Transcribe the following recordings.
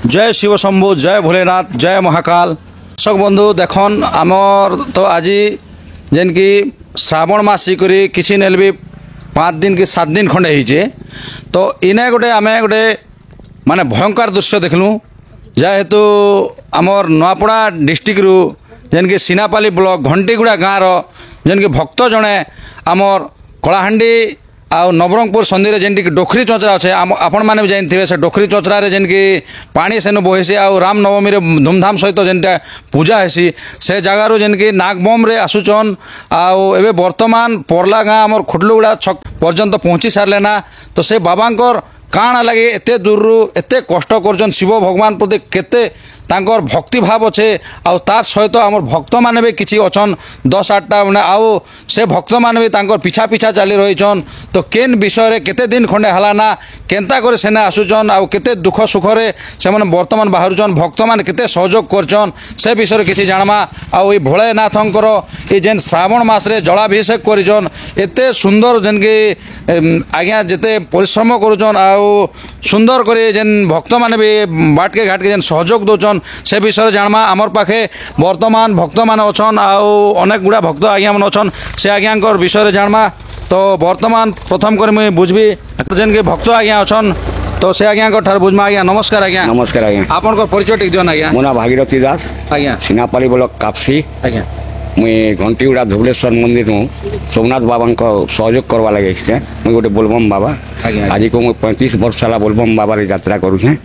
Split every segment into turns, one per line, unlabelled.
जय शिव शंभु, जय भोलेनाथ, जय महाकाल। दर्शक बंधु देखन आमर तो आज जेन की श्रावण मास करी किसी नेल भी 5 दिन कि 7 दिन खंडे होइचे तो इने गोटे आम गोटे माने भयंकर दृश्य देखलु जेहेतु आमर नुआपड़ा डिस्ट्रिक्ट रु जेन की सीनापाली ब्लॉक घंटीगुड़ा गाँव जेन की भक्त जड़े आमर कलाहांडी आउ नवरंगपुर संधि में जेनटी डोखरी चौचरा अच्छे आपण मैंने भी जानते से डोखरी चौचरा जेन की पानी सेनु बहेसी आउ राम नवमी रे धूमधाम सहित जेनटा पूजा हेसी से जगार जेन की नागबम रे आसुचन आउ एबे वर्तमान परला गाँ आमर खुटलुगुड़ा छक पर्यंत पहुँची सारे ना तो से बाबांकर काण लगे एत दूर एत कष्ट कर शिव भगवान प्रति केते तांकर भक्ति भाव अच्छे आउ तार सहित आम भक्त मैंने भी किसी अच्छन 10-8टा मैंने आउ से भक्त मैंने भी तांकर पिछा पिछा चली रहीछन तो केन विषय रे केते दिन खंडे हलाना केनता करे सेना आसुचन आउ केते दुख सुखरे से वर्तमान बाहरुचन भक्त मैंने केते सहयोग करचन से विषय किसी जानमा आउ ये भोलेनाथंकर ये जेन श्रावण मास रे जलाभिषेक करिचन एते सुंदर जेन की आज्ञा जेते परिश्रम करुचन आउ सुंदर करे जेन भक्त माने भी बाट के घाट के जेन सहयोग दौन से विषय जानमा आमर पाखे वर्तमान भक्त मान अच्छन आउ अनेक गुड़ा भक्त आज्ञा मन अच्छन से आज्ञाकर विषय जानमा तो वर्तमान प्रथम कर मुझे बुझबी जेन के भक्त आज्ञा अच्छन तो से आज्ञा ठार बुझमा आज्ञा नमस्कार आज्ञा
नमस्कार आज्ञा
आपन परिचय टिक दियन आज्ञा
मो ना भागीरथी दास
आज्ञा
सीनापाली ब्लॉक कापसी
आज्ञा
मुई घंटीगुड़ा धुबलेश्वर मंदिर सोमनाथ बाबा सहयोग करवा लगे मुई गोटे बोलबम बाबा आज को मुई 35 वर्ष साला बोलबम बाबा रे यात्रा करुचे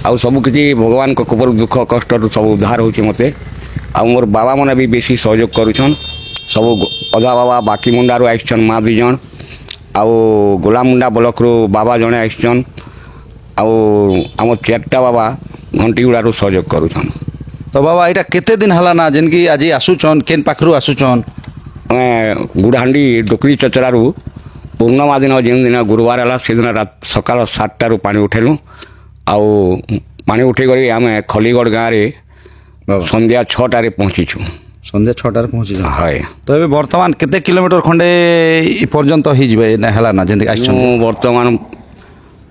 आउ सब किसी भगवान को कृपा दुख कष्ट सब उद्धार होचे मते आ मोर बाबा मैंने भी बेसी सहयोग करुछन सब अधा बाबा बाकी मुंडा रू आइछन माँ 2 जन आउ गोलामुंडा ब्लॉक रू बाबा जड़े आइछन आउ आम 4टा बाबा घंटीगुड़ा रू सहयोग करुछन
तो बाबा यहाँ केते दिन हला ना जेन की आज आसुचन केन पाखरु आसुचन
गुड़हांडी डोकरी चचरारू पूर्णमा दिन जिन दिन गुरुवार है से दिन रात सकाल 7टारू पानी उठेलु आउ पानी उठे कर आम खलीगढ़ गाँव में संध्या 6टारे पहुँचीछु
संध्या 6टारे पहुँची
है
तो ये वर्तमान केते किलोमीटर खंडे पर्यंत हो हला ना जेन
वर्तमान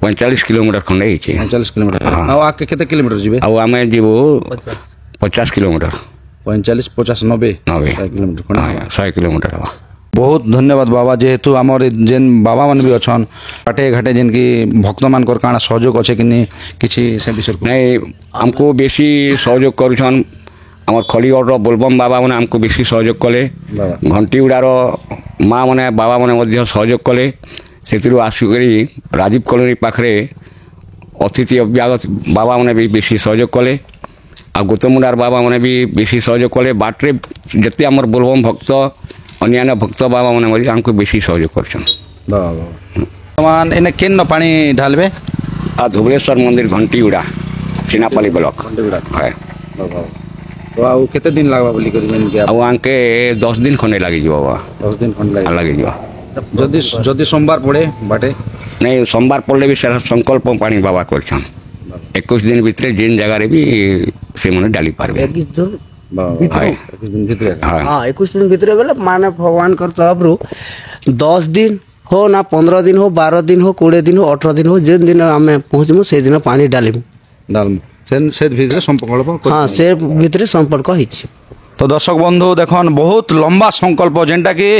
45 किलोमीटर खंडे
45 किलोमीटर आगे केते किलोमीटर जीवे
आम जीवु 50 किलोमीटर
45 50 90
किलोमीटर 100 किलोमीटर
बहुत धन्यवाद बाबा जेहेतु आमर जेन बाबा मान भी अच्छन घाटे घाटे जेन की भक्त मान काଣା सहयोग अच्छे कि नहीं किसी से विषय
नहीं हमको बेसी सहयोग करुछन आमर खलीगढ़ बोलबम बाबा मैंने आमको बेसी सहयोग कले घंटीगुड़ार माँ मैंने बाबा मैंने सहयोग कले से आसिक राजीव कॉलोनी पाखे अतिथि अभ्यागत बाबा मैंने भी बेसी सहयोग कले आ गोतमुंडार बाबा मैंने भी बेसी सहयोग कले बाटे जिते आमर बोलबम भक्त अन्य भक्त बाबा मैंने आमको बेसी सहयोग
कर एने केन पानी ढालबे
आ धुबलेश्वर मंदिर घंटीगुड़ा सीनापाली ब्लॉक है
तो आउ केते दिन लागबा बोली करी
आउ आंके 10 दिन खंडे लागी जो बाबा
10 दिन खंडे
लागी जो
जदि सोमवार पड़े बाटे
नहीं सोमवार पड़े भी सारा संकल्प पानी बाबा कर 21 दिन भितर जेन जगार भी से मैंने डाली पार्बे
21 दिन
भितर बेले माने भगवान कर तरफ रु 10 दिन हो ना 15 दिन हो 12 दिन हो 20 दिन हो 18 दिन हो जेन दिन आम पहुँचमु से दिन पानी डालमु
संपर्क
हाँ से भितर संपर्क होइछि
तो दर्शक बंधु देखन बहुत लंबा संकल्प जेनटा कि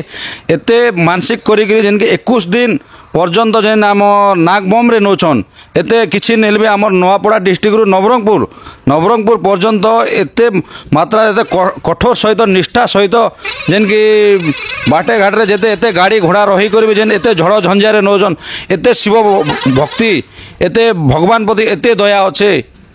एते मानसिक करी जेन कि 21 दिन पर्यंत जेन आम नागबम रे नौचन एते किछि नेलबे आमर नुआपड़ा डिस्ट्रिक्ट रु नवरंगपुर पर्यंत एते मात्रा एते कठोर सहित निष्ठा सहित जेन कि बाटे घाट रे जेते एते गाड़ी घोड़ा रही करबे जेन एते झड़ झंझा रे नौचन एते शिव भक्ति एते भगवान प्रति एते दया अच्छे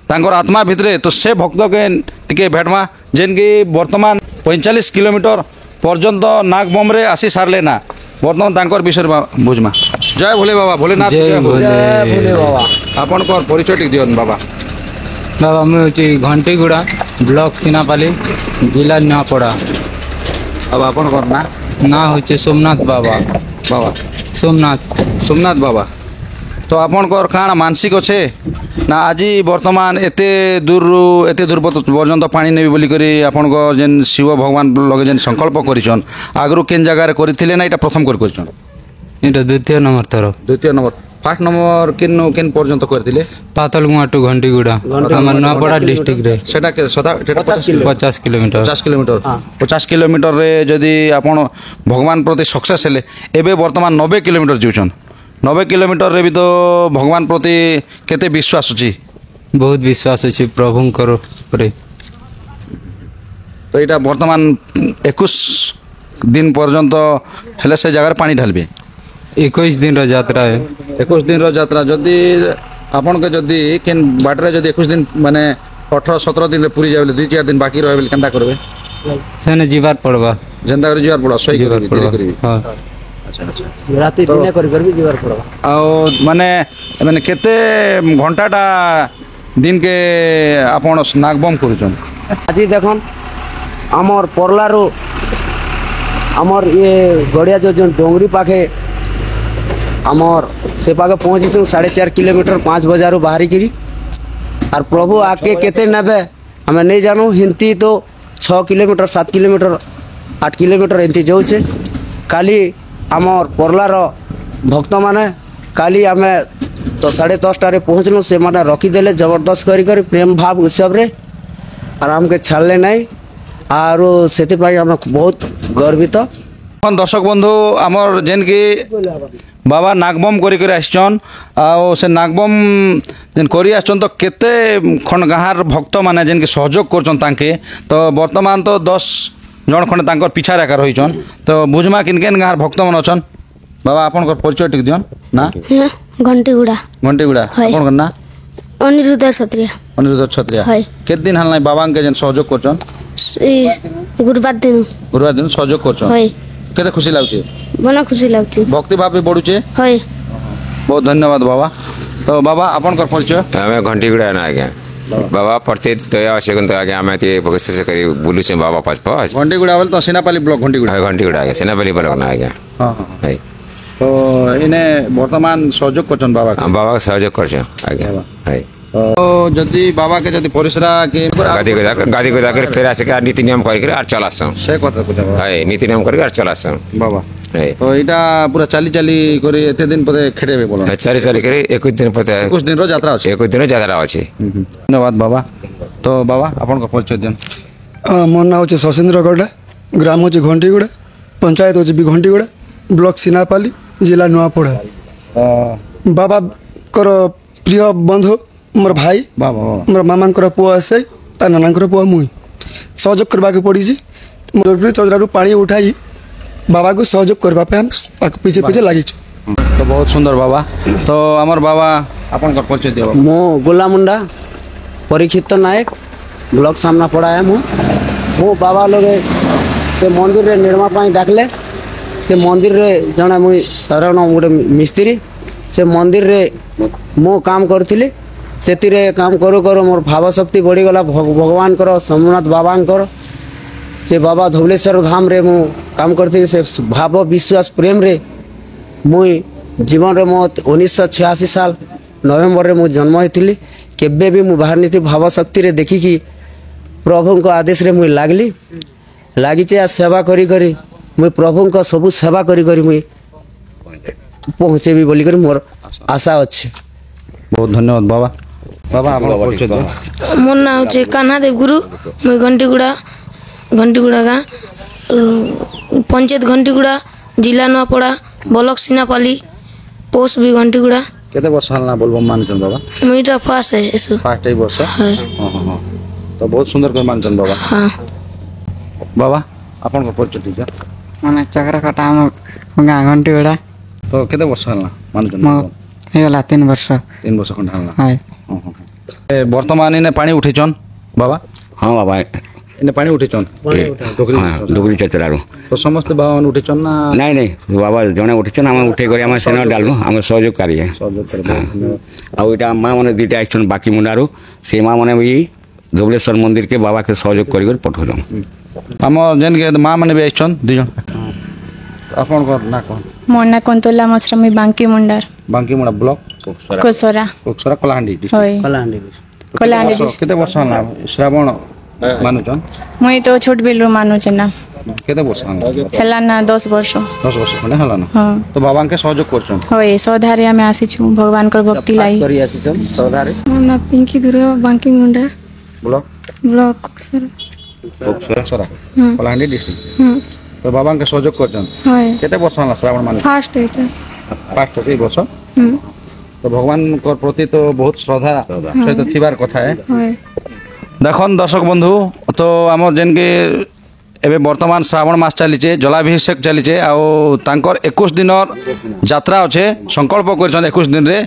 तांकर आत्मा भितरे तो से भक्त के टिके भेटमा जेन की वर्तमान 45 किलोमीटर पर्यंत नागबम रे आसी सारले ना वर्तमान तांकर विषय बुझमा जय भोले बाबा भोलेनाथ
जय भोले बाबा
आपन को परिचय टिक दियन बाबा
बाबा मुझे घंटीगुड़ा ब्लॉक सीनापाली जिला नुआपड़ा
अब आपन को
ना होचे सोमनाथ बाबा
सोमनाथ बाबा तो आपन को काଣା मानसिक अच्छे ना आज वर्तमान एते दूर पर्यंत पानी नेबी बोली करी आपन को जेन शिव भगवान लगे जेन संकल्प करिछन आगरु केन जगह रे करथिले ना एटा प्रथम कर करिछन
एटा द्वितीय नंबर
ফার্স্ট নম্বর কেন পর্যন্ত করছিলে
পাতলগুয়া টু ঘন্টিগুড়া আমার নয়াপড়া ডিস্ট্রিক্টরে
সেটা
50 কিলোমিটার
50 কিলোমিটার 50 কিলোমিଟরে যদি ଆପଣ ଭଗବାନ ପ୍ରତି ସକ୍ସେସ୍ ହେଲେ ଏବେ ବର୍ତ୍ତମାନ 90 କିଲୋମିଟର ଯାଉଛନ୍ 90 କିଲୋମିଟରରେ ବି ତ ଭଗବାନ ପ୍ରତି କେତେ ବିଶ୍ୱାସ ଅଛି
ବହୁତ ବିଶ୍ୱାସ ଅଛି ପ୍ରଭୁଙ୍କର ଉପରେ
ତ ଏଇଟା ବର୍ତ୍ତମାନ 21 ଦିନ ପର୍ଯ୍ୟନ୍ତ ହେଲେ ସେ ଜାଗାରେ ପାଣି ଢାଳିବେ
21 ଦିନର ଯାତ୍ରା
21 ଦିନର ଯାତ୍ରା ଯଦି ଆପଣଙ୍କ ଯଦି କେନ୍ ବାଟରେ ଯଦି 21 ଦିନ ମାନେ 18-17 ଦିନରେ ପୁରୀ ଯାବେ 2-4 ଦିନ ବାକି ରହେ ବୋଲି କେନ୍ତା କରିବେ
ସେନେ ଯିବାର ପଡ଼ବା
ଯେନ୍ତା କରି ଯିବାର ପଡ଼ିବ ଶୋଇ
ଯିବାର
କରିବି
ପଡ଼ବା ହଁ
ରାତି ଦିନେ କରି ବି ଯିବାର ପଡ଼ବା
ଆଉ ମାନେ କେତେ ଘଣ୍ଟାଟା ଦିନକେ ଆପଣ ସ୍ନାକ୍ ବମ୍ କରୁଛନ୍
ଆଜି ଦେଖନ୍ ଆମର୍ ପର୍ଲାରୁ ଆମର୍ ଇଏ ଗଡ଼ିଆ ଯୋଉ ଡୋଙ୍ଗରୀ ପାଖେ ଆମର୍ ସେ ପାଖେ ପହଞ୍ଚିଛୁ 4.5 କିଲୋମିଟର 5 ବଜାରୁ ବାହାରିକିରି ଆର୍ ପ୍ରଭୁ ଆଗକେ କେତେ ନେବେ ଆମେ ନେଇ ଜାଣୁ ହିନ୍ତି ତ 6 କିଲୋମିଟର 7 କିଲୋମିଟର 8 କିଲୋମିଟର ଏମିତି ଯାଉଛେ କାଲି ଆମର୍ ପର୍ଲାର ଭକ୍ତମାନେ କାଲି ଆମେ ତ 10:30ଟାରେ ପହଞ୍ଚିଲୁ ସେମାନେ ରଖିଦେଲେ ଜବରଦସ୍ତ କରି ପ୍ରେମ ଭାବ ଉତ୍ସବରେ ଆର୍ ଆମକେ ଛାଡ଼ିଲେ ନାହିଁ ଆରୁ ସେଥିପାଇଁ ଆମେ ବହୁତ ଗର୍ବିତ
এখন দর্শক বন্ধু আমার যেনকি বাবা নাগবম করি আসছন সে নাগবম যেন করি আসছন তো কেতে খন্ড গাঁর ভক্ত মানে যেনকি সহযোগ করছন তাঁকে তো বর্তমান তো 10 জন খন্ডে তাঁকর পিছা রেখা রয়েছন তো বুঝমা কিন কেন গাঁর ভক্ত মানে অছন বাবা আপনার পরিচয় টিক দিন না
ঘন্টিগুড়া
ঘণ্টিগুড়া
হয়।
আপনার না
অনিরুদ্ধ ক্ষত্রিয়া
অনিরুদ্ধ ছত্রিয়া
হয়।
কেত দিন হাল নাই বাবাকে যেন সহযোগ করছন
গুরুবার দিন
গুরুবার দিন সহযোগ করছন
হয়
কেতে খুশি লাগুছে
মনে খুশি লাগুଛି
ভক্তি ভাব ବି ବଢୁଛେ
হয়
ବହୁତ ଧନ୍ୟବାଦ ବାବା ତ ବାବା ଆପଣଙ୍କର ପରିଚୟ
ଆମେ ଘଣ୍ଟିଗୁଡ଼ା ନା ଆଜ୍ଞା ବାବା ପ୍ରତି ଦୟା ଅଛି କିନ୍ତୁ ଆଜ୍ଞା ଆମେ ଟିକେ ବିଶେଷ କରି ବୁଲୁଛେ ବାବା ପଛ ପଛ
ଘଣ୍ଟିଗୁଡ଼ା ବୋଲେ ତ ସିନାପାଲି ବ୍ଲକ ଘଣ୍ଟିଗୁଡ଼ା
ଘଣ୍ଟିଗୁଡ଼ା ଆଜ୍ଞା ସେନାପାଲି ବ୍ଲକ ନା ଆଜ୍ଞା
ହଁ ହଁ
ଭାଇ
ତ ଏନେ ବର୍ତ୍ତମାନ ସହଯୋଗ କରୁଛନ୍ ବାବା
ବାବା ସହଯୋଗ କରୁଛେ ଆଜ୍ଞା ଭାଇ
ତ ଯଦି ବାବାକେ ଯଦି ପରିଶ୍ରା କି
ଗାଧି ଗୁଧା କରି ଫେର ଆସିକି ନୀତି ନିୟମ କରିକି ଆର୍ ଚଲାସନ୍
ସେ କଥା କହୁଛ ବାବା
ଭାଇ ନୀତି ନିୟମ କରିକି ଆର୍ ଚଲାସନ୍
ବାବା
ଭାଇ
ତ ଏଇଟା ପୁରା ଚାଲି ଚାଲି କରି ଏତେ ଦିନ ପରେ ଖେଳେବେ ବୋଲ
ଚାଲି ଚାଲିକରି 21 ଦିନ ପ୍ରତି
21 ଦିନର ଯାତ୍ରା ଅଛି
21 ଦିନ ଯାତ୍ରା ଅଛି
ଧନ୍ୟବାଦ ବାବା ତ ବାବା ଆପଣଙ୍କ ପରିଚୟ ଦିଅନ୍
ମୋ ନାଁ ହେଉଛି ଶଶୀନ୍ଦ୍ର ଗଡ଼ା ଗ୍ରାମ ହେଉଛି ଘଣ୍ଟିଗୁଡ଼ା ପଞ୍ଚାୟତ ହେଉଛି ବି ଘଣ୍ଟିଗୁଡ଼ା ବ୍ଲକ ସିନାପାଲି ଜିଲ୍ଲା ନୂଆପଡ଼ା ବାବାଙ୍କର ପ୍ରିୟ ବନ୍ଧୁ ମୋର ଭାଇ
ବାବା ବାବା
ମୋର ମାମାଙ୍କର ପୁଅ ଆସେ ତା ନାନାଙ୍କର ପୁଅ ମୁଇଁ ସହଯୋଗ କରିବାକୁ ପଡ଼ିଛି ଚନ୍ଦ୍ରାରୁ ପାଣି ଉଠାଇ ବାବାକୁ ସହଯୋଗ କରିବା ପାଇଁ ଆମେ ତାକୁ ପିଛେ ପିଛେ ଲାଗିଛୁ
ତ ବହୁତ ସୁନ୍ଦର ବାବା ତ ଆମର ବାବା ଆପଣଙ୍କର ପରିଚୟ ଦିଅ ବାବା
ମୁଁ ଗୋଲାମୁଣ୍ଡା ପରୀକ୍ଷିତ ନାୟକ ବ୍ଲକ ସାମ୍ନା ପଡ଼ାଏ ମୁଁ ବାବା ଲୋକେ ସେ ମନ୍ଦିରରେ ନିର୍ମା ପାଇଁ ଡାକିଲେ ସେ ମନ୍ଦିରରେ ଜଣେ ମୁଇଁ ସାଧାରଣ ଗୋଟେ ମିସ୍ତ୍ରୀ ସେ ମନ୍ଦିରରେ ମୁଁ କାମ କରିଥିଲି ସେଥିରେ କାମ କରୁ କରୁ ମୋର ଭାବ ଶକ୍ତି ବଢ଼ିଗଲା ଭଗବାନଙ୍କର ସୋମନାଥ ବାବାଙ୍କର ସେ ବାବା ଧବଳେଶ୍ୱର ଧାମରେ ମୁଁ କାମ କରିଥିଲି ସେ ଭାବ ବିଶ୍ୱାସ ପ୍ରେମରେ ମୁଇଁ ଜୀବନରେ ମୋ 1986 ସାଲ ନଭେମ୍ବରରେ ମୁଁ ଜନ୍ମ ହେଇଥିଲି କେବେ ବି ମୁଁ ବାହାରି ନଥିଲି ଭାବ ଶକ୍ତିରେ ଦେଖିକି ପ୍ରଭୁଙ୍କ ଆଦେଶରେ ମୁଇଁ ଲାଗିଛି ଆଉ ସେବା କରି କରି ମୁଇଁ ପ୍ରଭୁଙ୍କ ସବୁ ସେବା କରି କରି ମୁଇଁ ପହଞ୍ଚେଇବି ବୋଲିକରି ମୋର ଆଶା ଅଛି
ବହୁତ ଧନ୍ୟବାଦ ବାବା ବାବା ଆପଣଙ୍କ ପରିଚୟ ଦିଅ
ମୋ ନାଁ ହେଉଛି କାହ୍ନା ଦେବଗୁରୁ ମୁଇଁ ଘଣ୍ଟିଗୁଡ଼ା ଗାଁ ପଞ୍ଚାୟତ ଘଣ୍ଟିଗୁଡ଼ା ଜିଲ୍ଲା ନୂଆପଡ଼ା ବ୍ଲକ ସିନାପାଲି ପୋଷ୍ଟ ବି ଘଣ୍ଟିଗୁଡ଼ା
କେତେ ବର୍ଷ ହେଲା ବୋଲବମ୍ ମାନୁଛନ୍ ବାବା
ମୁଇଁ ଏଇଟା ଫାର୍ଷ୍ଟ ଏସୁ
ଫାର୍ଷ୍ଟ ଏଇ ବର୍ଷ
হয়
ହଁ ହଁ ହଁ ତ ବହୁତ ସୁନ୍ଦର କରି ମାନୁଛନ୍ ବାବା
ହଁ
ବାବା ଆପଣଙ୍କ ପରିଚୟ ଟିକେ ଦିଅ
ମାନେ ଚକ୍ର କଟା ଆମ ଗାଁ ଘଣ୍ଟିଗୁଡ଼ା
ତ କେତେ ବର୍ଷ ହେଲା ମାନୁଛନ୍
ମୋ ହେଇଗଲା 3 ବର୍ଷ
3 ବର୍ଷ ଖଣ୍ଡେ ହେଲା
হয়
ହଁ ହଁ ଏ ବର୍ତ୍ତମାନ ଏନେ ପାଣି ଉଠେଇଛନ୍ ବାବା
ହଁ ବାବା
ଏନେ ପାଣି ଉଠେଇଛନ୍
ଡୁଗୁରି ଚତରାରୁ
ତ ସମସ୍ତେ ବାବା ମାନେ ଉଠେଇଛନ୍ ନା
ନାଇଁ ନାଇଁ ବାବା ଜଣେ ଉଠିଛନ୍ ଆମେ ଉଠେଇ କରି ଆମେ ସେନ ଡାଲୁ ଆମେ ସହଯୋଗକାରୀ
ସହଯୋଗ କରିବେ
ଆଉ ଏଇଟା ମା ମାନେ ଦୁଇଟା ଆସିଛନ୍ ବାକି ମୁଣ୍ଡାରୁ ସେ ମା ମାନେ ବି ଧବଳେଶ୍ୱର ମନ୍ଦିରକେ ବାବାକେ ସହଯୋଗ କରି ପଠଉଛନ୍
ଆମ ଯେନ୍କେ ମା ମାନେ ବି ଆସିଛନ୍ ଦୁଇ ଜଣ ଆପଣଙ୍କର ନା କ'ଣ
ମୋ ନାଁ କନ୍ତଲା ମଶ୍ରମୀ ବାଙ୍କି ମୁଣ୍ଡାର
ବାଙ୍କିମୁଡ଼ା ବ୍ଲକ
କୋସରା
କୋକସରା କଳାହାଣ୍ଡି district।
হয় କଲାହାଣ୍ଡି
କେତେ ବର୍ଷ ହେଲା ଶ୍ରାବଣ ମାନୁଛନ୍
ମୁଇଁ ତ ଛୋଟ ବେଲରୁ ମାନୁଛେ ନା
କେତେ ବର୍ଷ
ହେଲାନା 10 ବର୍ଷ
10 ବର୍ଷ ଖଣ୍ଡେ ହେଲାନ
ହଁ
ତ ବାବାଙ୍କୁ ସହଯୋଗ କରୁଛନ୍
ହଏ ସଧାରେ ଆମେ ଆସିଛୁ ଭଗବାନଙ୍କର ଭକ୍ତି ଲାଗି
କରି ଆସିଛନ୍ ସଧାରେ
ମୋ ନାଁ ପିଙ୍କି ଦୁର ବାଙ୍କି ମୁଣ୍ଡା
ବ୍ଲକ
ବ୍ଲକ କୋକସରା
ସରା
ହୁଁ
କଳାହାଣ୍ଡି ଡିଷ୍ଟ୍ରିକ୍ଟ
ହୁଁ
ତ ବାବାଙ୍କୁ ସହଯୋଗ କରୁଛନ୍
ହଏ
କେତେ ବର୍ଷ ହେଲା ଶ୍ରାବଣ ମାସ
ফার্স্ট এটা
ଫାଷ୍ଟ ଏଇ ବର୍ଷ
হুম
ତ ଭଗବାନଙ୍କ ପ୍ରତି ତ ବହୁତ ଶ୍ରଦ୍ଧା ସହିତ ଥିବାର କଥା
হয়
দেখুন দর্শক বন্ধু তো আমার যেনকি এবে বর্তমান শ্রাবণ মাস চালিছে জলাভিষেক চালিছে আউ তাঙ্কর 21 দিনর যাত্রা আছে সংকল্প করছেন 21 দিনরে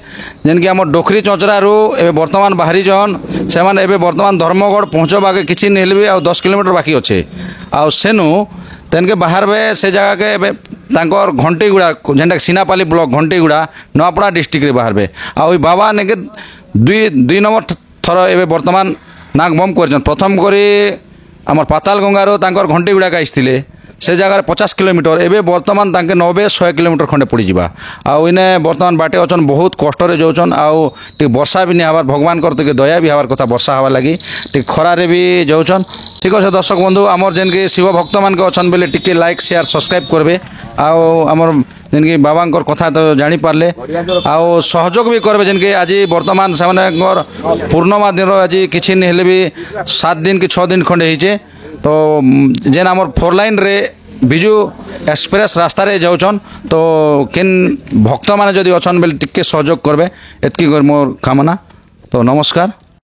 যেনকি আমার ডোখরি চঞ্চরারু এবে বর্তমান বাহারিছন সেমানে এবে বর্তমান ধর্মগড় পৌঁছবাকে কিছু নেলবি আউ 10 কিলোমিটার বাকি আছে আউ সেনু তেনকে বাহারবে সে জায়গাকে এবে তাঙ্কর ঘণ্টিগুড়া যেটা সিনাপালি ব্লক ঘণ্টিগুড়া নয়াপড়া ডিস্ট্রিক্টরে বাহারবে আউ ওই বাবা নাকি দুই নম্বর থর এবে বর্তমান নাক বম করছেন প্রথম করে আমার পাতাল গঙ্গারও তাঙ্কর ঘণ্টিগুড়াকে আসছিলে সে জায়গায় 50 কিলোমিটার এবে বর্তমান তাঙ্কে 90-100 কিলোমিটার খন্ডে পড়িযা আউ ইনে বর্তমান বাটে অছন বহুত কষ্টরে যাচ্ছন আউ টিকে বর্ষা বি নি হবার ভগবানকর থেকে দয়া বি হবার কথা বর্ষা হবার লাগি টিকে খরারে বি যাচ্ছন ঠিক আছে দর্শক বন্ধু আমার যেনকি শিব ভক্ত মানকে অছন বেলে টিকে লাইক শেয়ার সবসক্রাইব করবে আউ আমার যেনকি বাবাঙ্কর কথা তো জানিপারলে আউ সহযোগ বি করবে যেনকি আজি বর্তমান সেমানকর পূর্ণমা দিন আজি কিছু হেলে বি 7 দিন কি 6 দিন খন্ডে হয়েছে তো যেন আমার 4 লাইন রে বিজু এক্সপ্রেস রাস্তায় যাচ্ছন তো কেন ভক্ত মানে যদি অছন বেলে টিকে সহযোগ করবে এতকি মোর কামনা তো নমস্কার।